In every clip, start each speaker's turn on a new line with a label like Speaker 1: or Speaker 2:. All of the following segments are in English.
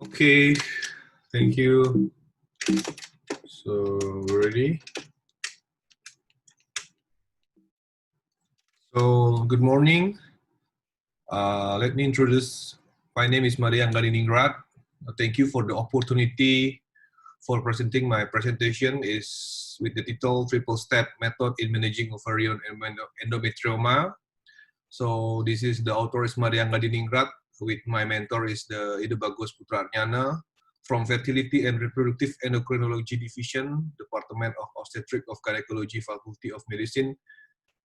Speaker 1: Okay, thank you. So we're ready. So good morning. Let me introduce. My name is Maria Angganiningrat. Thank you for the opportunity for presenting my presentation. Is with the title Triple Step Method in Managing Ovarian Endometrioma. So this is the author is Maria Angganiningrat. With my mentor is the Ida Bagus Putranyana from Fertility and Reproductive Endocrinology Division, Department of Obstetric of Gynecology, Faculty of Medicine,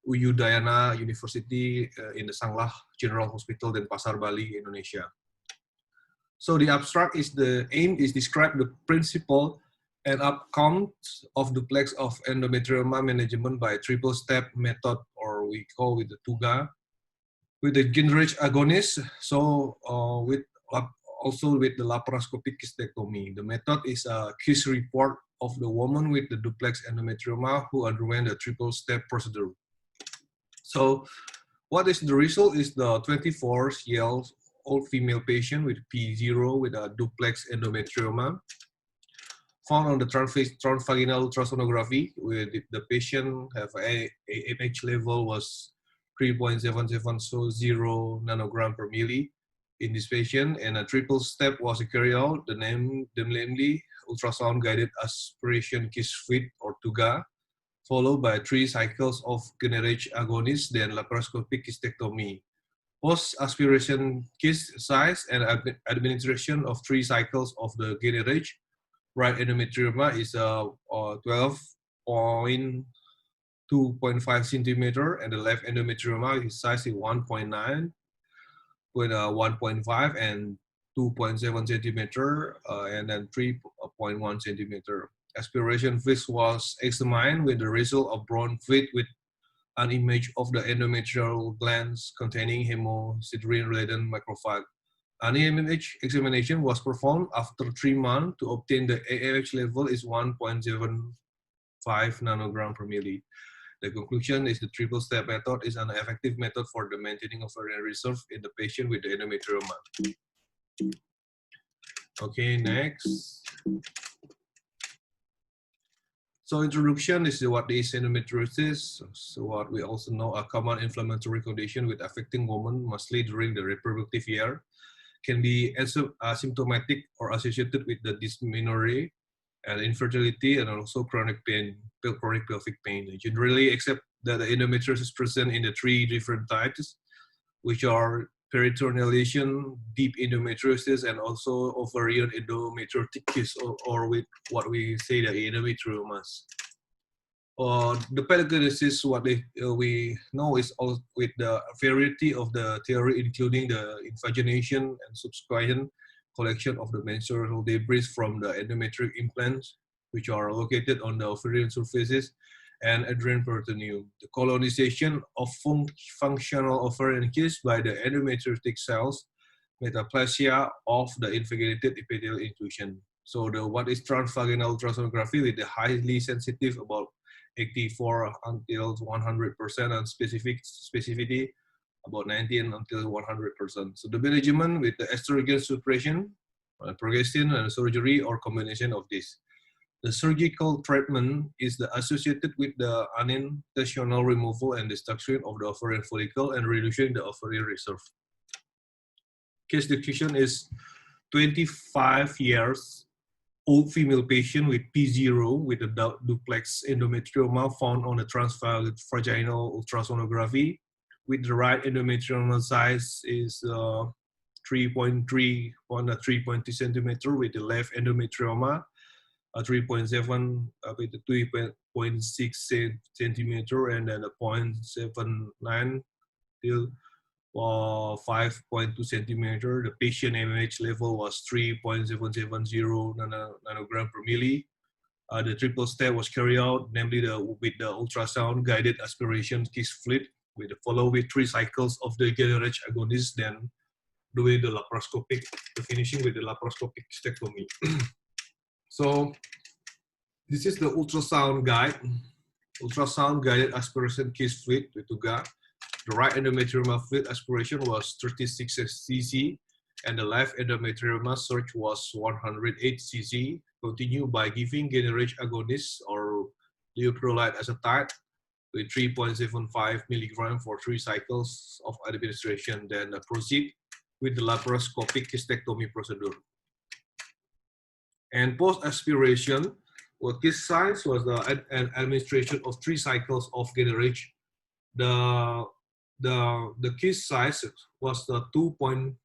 Speaker 1: Udayana University in the Sanglah General Hospital, Denpasar, Bali, Indonesia. So the abstract is the aim is describe the principle and outcomes of duplex of endometrioma management by triple step method, or we call with the TUGA, with the GnRH agonist. So also with the laparoscopic cystectomy. The method is a case report of the woman with the duplex endometrioma who underwent the triple step procedure. So what is the result is the 24-year-old female patient with P0 with a duplex endometrioma found on the transvaginal ultrasonography, where the patient have a AMH level was 3.77, so 0 nanogram per milli in this patient, and a triple step was carried out, namely ultrasound-guided aspiration kiss fit or TUGA, followed by 3 cycles of GnRH agonist, then laparoscopic cystectomy. Post-aspiration kiss size and administration of 3 cycles of the GnRH, right endometrioma is 12.2.5 centimeter, and the left endometrioma is size is 1.9, with 1.5 and 2.7 centimeter, and then 3.1 centimeter. Aspiration fit was examined with the result of brown fit with an image of the endometrial glands containing hemosiderin-laden macrophage. An AMH examination was performed after 3 months to obtain the AMH level is 1.75 nanogram per milli. The conclusion is the triple step method is an effective method for the maintaining ovarian reserve in the patient with the endometrioma. Okay, next. So introduction is what is endometriosis. So what we also know, a common inflammatory condition with affecting women mostly during the reproductive year, can be asymptomatic or associated with the dysmenorrhea and infertility, and also chronic pain, chronic pelvic pain. Generally, except that the endometriosis is present in the 3 different types, which are peritoneal lesion, deep endometriosis, and also ovarian endometriotic cyst, or with what we say the endometriomas. The pathogenesis, what we know is also with the variety of the theory, including the invagination and subsequent collection of the menstrual debris from the endometrial implants, which are located on the ovarian surfaces, and adrenal peritoneum. The colonization of functional ovarian cysts by the endometriotic cells, metaplasia of the invaginated epithelial inclusion. So what is transvaginal ultrasonography with the highly sensitive about 84 until 100% and specificity about 19 until 100%. So the management with the estrogen suppression, progestin, and surgery, or combination of this. The surgical treatment is associated with the unintentional removal and destruction of the ovarian follicle and reducing the ovarian reserve. Case description is 25 years old female patient with P0 with a duplex endometrioma found on the transvaginal ultrasonography, with the right endometrioma size is 3.3 on a 3.2 centimeter, with the left endometrioma 3.7 with the 2.6 centimeter, and then a 0.79 till 5.2 centimeter. The patient AMH level was 3.770 nanogram per milli. The triple step was carried out, namely with the ultrasound-guided aspiration kiss fluid, with followed with 3 cycles of the GnRH agonist, then doing the laparoscopic, finishing with the laparoscopic cystectomy. So this is the ultrasound-guided aspiration kiss fluid with TUGA. The right endometrioma fluid aspiration was 36 cc, and the left endometrioma search was 108 cc, continued by giving GnRH agonist or leuprolide acetate with 3.75 milligram for 3 cycles of administration, then proceed with the laparoscopic cystectomy procedure. And post-aspiration, what kyst size was an administration of 3 cycles of GnRH. The kyst size was the 2.12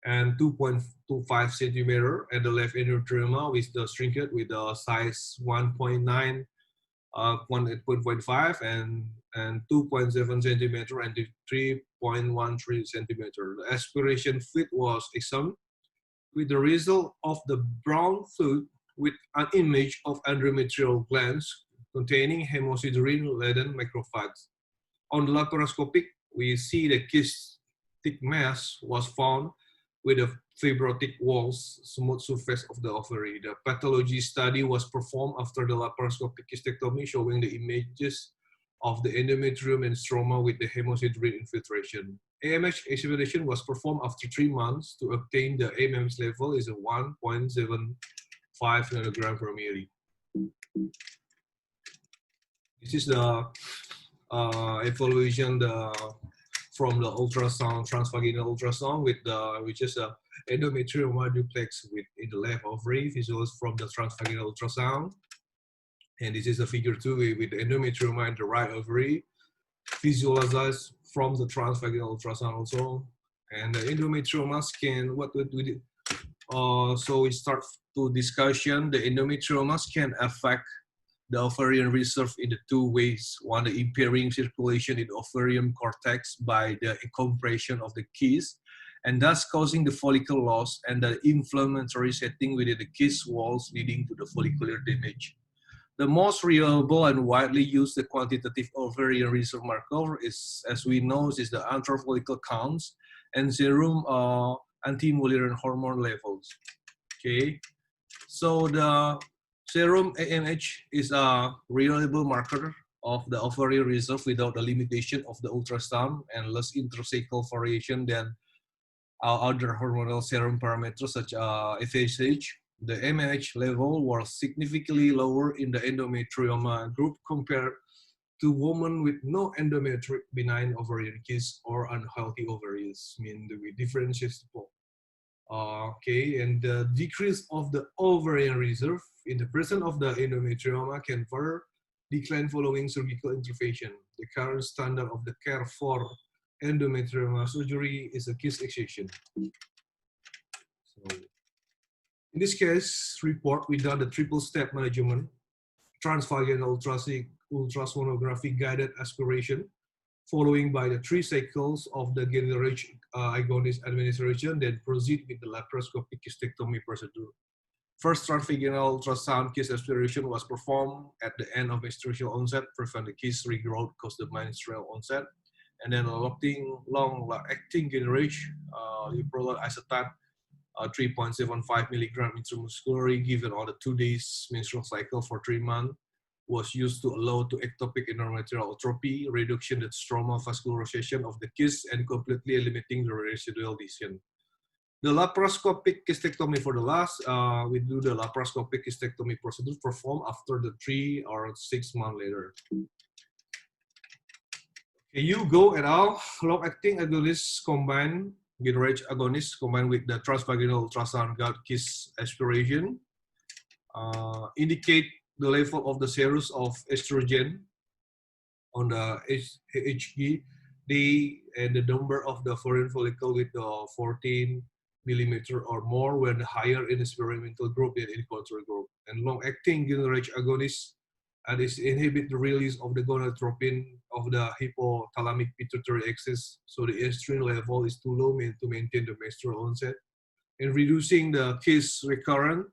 Speaker 1: and 2.25 centimeter, and the left endometrioma with the shrinkage with the size 1.9, 1.5 and 2.7 centimeter and 3.13 centimeter. The aspiration fit was examined with the result of the brown fluid with an image of endometrial glands containing hemosiderin-laden macrophages. On the laparoscopic, we see the cystic mass was found with the fibrotic walls, smooth surface of the ovary. The pathology study was performed after the laparoscopic cystectomy, showing the images of the endometrium and stroma with the hemosiderin infiltration. AMH examination was performed after 3 months to obtain the AMH level is a 1.75 nanogram per milliliter. This is the evaluation from the ultrasound, transvaginal ultrasound with which is a endometrioma duplex with in the left ovary, visuals from the transvaginal ultrasound. And this is a figure 2 with the endometrioma in the right ovary, visualized from the transvaginal ultrasound also. And the endometrioma scan, what we did. So we start to discussion. The endometrioma can affect the ovarian reserve in the 2 ways. One, the impairing circulation in the ovarian cortex by the compression of the cyst, and thus causing the follicle loss and the inflammatory setting within the cyst walls, leading to the follicular damage. The most reliable and widely used quantitative ovarian reserve marker is, as we know, is the intrafollicle counts and serum anti-mullerian hormone levels. Okay, so the serum AMH is a reliable marker of the ovarian reserve without the limitation of the ultrasound and less intracecal variation than other hormonal serum parameters such as FSH. The AMH level was significantly lower in the endometrioma group compared to women with no endometrial benign ovarian cyst or unhealthy ovaries, meaning we differentiate. Okay, and the decrease of the ovarian reserve in the presence of the endometrioma can further decline following surgical intervention. The current standard of the care for endometrioma surgery is a cyst excision. So, in this case report, we done the triple-step management, transvaginal ultrasonography guided aspiration, following by the 3 cycles of the GnRH agonist administration, then proceed with the laparoscopic cystectomy procedure. First transvaginal ultrasound cyst aspiration was performed at the end of menstrual onset, prevent the cyst regrowth cause the menstrual onset, and then long-acting GnRH leuprolide acetate 3.75 milligram intramuscularly given on the 2 days menstrual cycle for 3 months was used to allow to ectopic endometrial atrophy, reduction of stroma vascularization of the cyst, and completely eliminating the residual lesion. The laparoscopic cystectomy for the last, we do the laparoscopic cystectomy procedure performed after the 3 or 6 months later. Okay, Hugo et al. Long-acting agonists combined GnRH agonist combined with the transvaginal ultrasound-guided cyst aspiration indicate the level of the serous of estrogen on the HG and the number of the foreign follicle with the 14 millimeter or more when higher in experimental group than in control group. And long-acting GnRH agonists and is inhibit the release of the gonadotropin of the hypothalamic pituitary axis, so the estrogen level is too low to maintain the menstrual onset, and reducing the cyst recurrence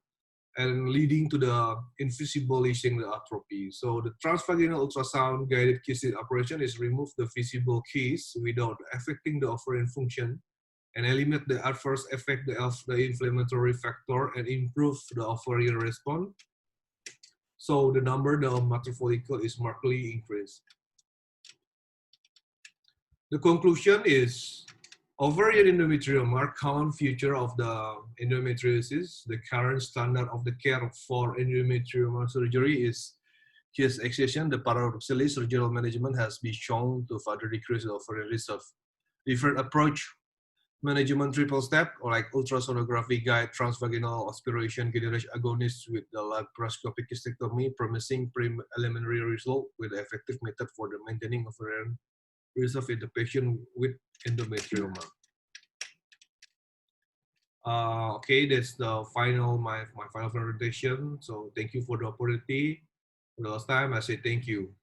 Speaker 1: and leading to the invisible lesion, the atrophy. So the transvaginal ultrasound guided cyst operation is remove the visible cyst without affecting the ovarian function and eliminate the adverse effect of the inflammatory factor and improve the ovarian response. So the number of macrofollicle is markedly increased. The conclusion is Ovarian endometrium are common feature of the endometriosis. The current standard of the care for endometrioma surgery is chest excision. The paradoxically, surgical management has been shown to further decrease the ovarian risk of different approach. Management triple step, or like ultrasonography guide, transvaginal aspiration, GnRH agonist with the laparoscopic cystectomy, promising preliminary result with effective method for the maintaining ovarian resolve in the patient with endometrioma. Okay, that's the final my final presentation. So thank you for the opportunity. For the last time, I say thank you.